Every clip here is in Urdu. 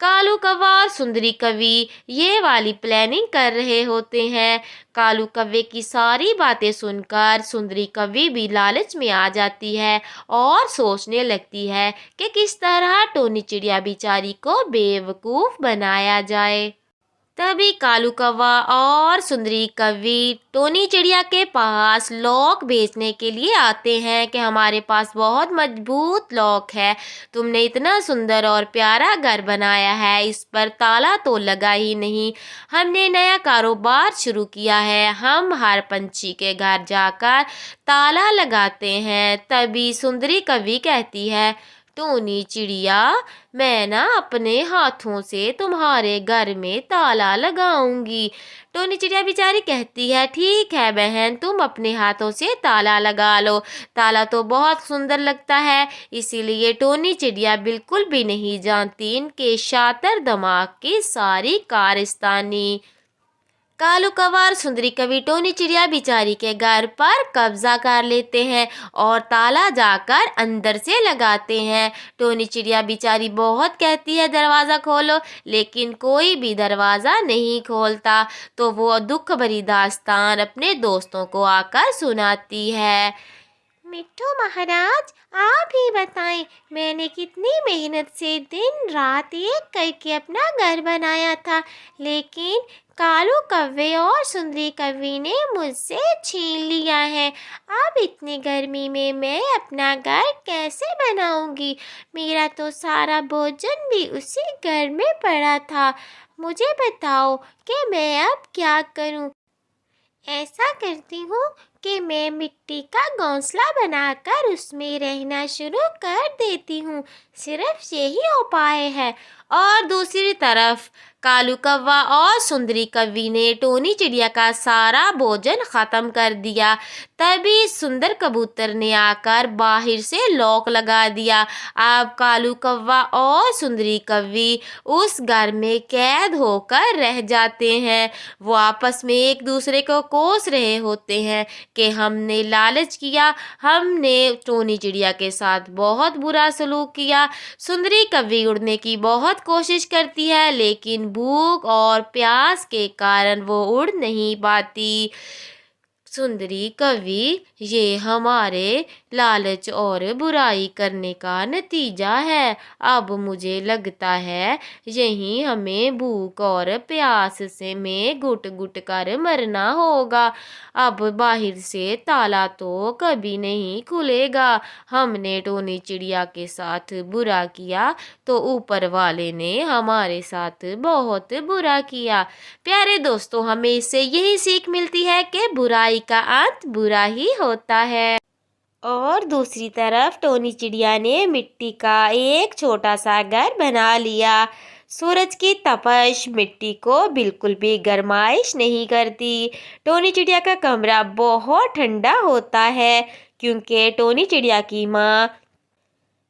کالو کوا اور سندری کبھی یہ والی پلاننگ کر رہے ہوتے ہیں۔ کالو کوے کی ساری باتیں سن کر سندری کبھی بھی لالچ میں آ جاتی ہے اور سوچنے لگتی ہے کہ کس طرح ٹونی چڑیا بیچاری کو بیوقوف بنایا جائے۔ تبھی کالو کوا اور سندری کبھی ٹونی چڑیا کے پاس لاک بیچنے کے لیے آتے ہیں کہ ہمارے پاس بہت مضبوط لاک ہے، تم نے اتنا سندر اور پیارا گھر بنایا ہے، اس پر تالا تو لگا ہی نہیں، ہم نے نیا کاروبار شروع کیا ہے، ہم ہر پنچھی کے گھر جا کر تالا لگاتے ہیں۔ تبھی سندری کبھی کہتی ہے، ٹونی چڑیا، میں اپنے ہاتھوں سے تمہارے گھر میں تالا لگاؤں گی۔ ٹونی چڑیا بیچاری کہتی ہے، ٹھیک ہے بہن، تم اپنے ہاتھوں سے تالا لگا لو، تالا تو بہت سندر لگتا ہے۔ اسی لیے ٹونی چڑیا بالکل بھی نہیں جانتی ان کے شاطر دماغ کی ساری کارستانی۔ کالو کوا اور سندری کبھی ٹونی چڑیا بیچاری کے گھر پر قبضہ کر لیتے ہیں اور تالا جا کر اندر سے لگاتے ہیں۔ ٹونی چڑیا بیچاری بہت کہتی ہے دروازہ کھولو، لیکن کوئی بھی دروازہ نہیں کھولتا، تو وہ دکھ بھری داستان اپنے دوستوں کو آ کر سناتی ہے۔ مٹھو مہاراج، آپ ہی بتائیں، میں نے کتنی محنت سے دن رات ایک کر کے اپنا گھر بنایا تھا، لیکن کالو کوے اور سندری کوے نے مجھ سے چھین لیا ہے۔ اب اتنی گرمی میں میں اپنا گھر کیسے بناؤں گی؟ میرا تو سارا بھوجن بھی اسی گھر میں پڑا تھا، مجھے بتاؤ کہ میں اب کیا کروں؟ ایسا کرتی ہوں کہ میں مٹی کا گھونسلہ بنا کر اس میں رہنا شروع کر دیتی ہوں، صرف یہی اپائے ہے۔ اور دوسری طرف کالو کوا اور سندری کبھی نے ٹونی چڑیا کا سارا بھوجن ختم کر دیا۔ تبھی سندر کبوتر نے آ کر باہر سے لاک لگا دیا۔ اب کالو کوا اور سندری کبھی اس گھر میں قید ہو کر رہ جاتے ہیں۔ وہ آپس میں ایک دوسرے کو کوس رہے ہوتے ہیں کہ ہم نے لالچ کیا، ہم نے ٹونی چڑیا کے ساتھ بہت برا سلوک کیا۔ سندری کبھی اڑنے کی بہت کوشش کرتی ہے، لیکن بھوک اور پیاس کے کارن وہ اڑ نہیں پاتی۔ سندری کبھی، یہ ہمارے لالچ اور برائی کرنے کا نتیجہ ہے، اب مجھے لگتا ہے یہیں ہمیں بھوک اور پیاس سے میں گھٹ گھٹ کر مرنا ہوگا، اب باہر سے تالا تو کبھی نہیں کھلے گا، ہم نے ٹونی چڑیا کے ساتھ برا کیا تو اوپر والے نے ہمارے ساتھ بہت برا کیا۔ پیارے دوستو، ہمیں اس سے یہی سیکھ ملتی ہے کہ برائی کا انت برا ہی ہوتا ہے۔ اور دوسری طرف ٹونی چڑیا نے مٹی کا ایک چھوٹا سا گھر بنا لیا۔ سورج کی تپش مٹی کو بالکل بھی گرمائش نہیں کرتی۔ ٹونی چڑیا کا کمرہ بہت ٹھنڈا ہوتا ہے، کیونکہ ٹونی چڑیا کی ماں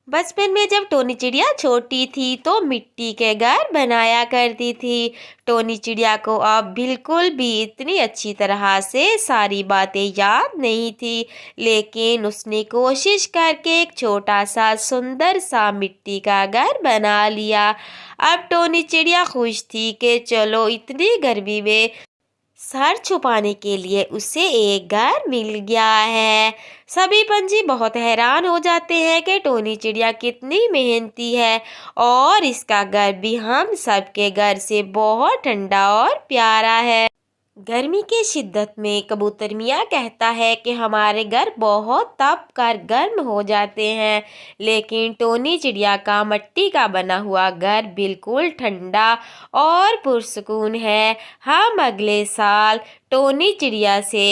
بچپن میں جب ٹونی چڑیا چھوٹی تھی تو مٹی کے گھر بنایا کرتی تھی۔ ٹونی چڑیا کو اب بالکل بھی اتنی اچھی طرح سے ساری باتیں یاد نہیں تھی، لیکن اس نے کوشش کر کے ایک چھوٹا سا سندر سا مٹی کا گھر بنا لیا۔ اب ٹونی چڑیا خوش تھی کہ چلو اتنی گرمی میں سر چھپانے کے لیے اسے ایک گھر مل گیا ہے۔ سبھی پنچھی بہت حیران ہو جاتے ہیں کہ ٹونی چڑیا کتنی محنتی ہے، اور اس کا گھر بھی ہم سب کے گھر سے بہت ٹھنڈا اور پیارا ہے۔ گرمی کی شدت میں کبوتر میاں کہتا ہے کہ ہمارے گھر بہت تپ کر گرم ہو جاتے ہیں، لیکن ٹونی چڑیا کا مٹی کا بنا ہوا گھر بالکل ٹھنڈا اور پرسکون ہے۔ ہم اگلے سال ٹونی چڑیا سے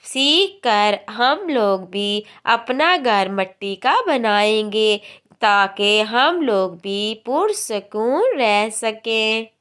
سیکھ کر ہم لوگ بھی اپنا گھر مٹی کا بنائیں گے، تاکہ ہم لوگ بھی پرسکون رہ سکیں۔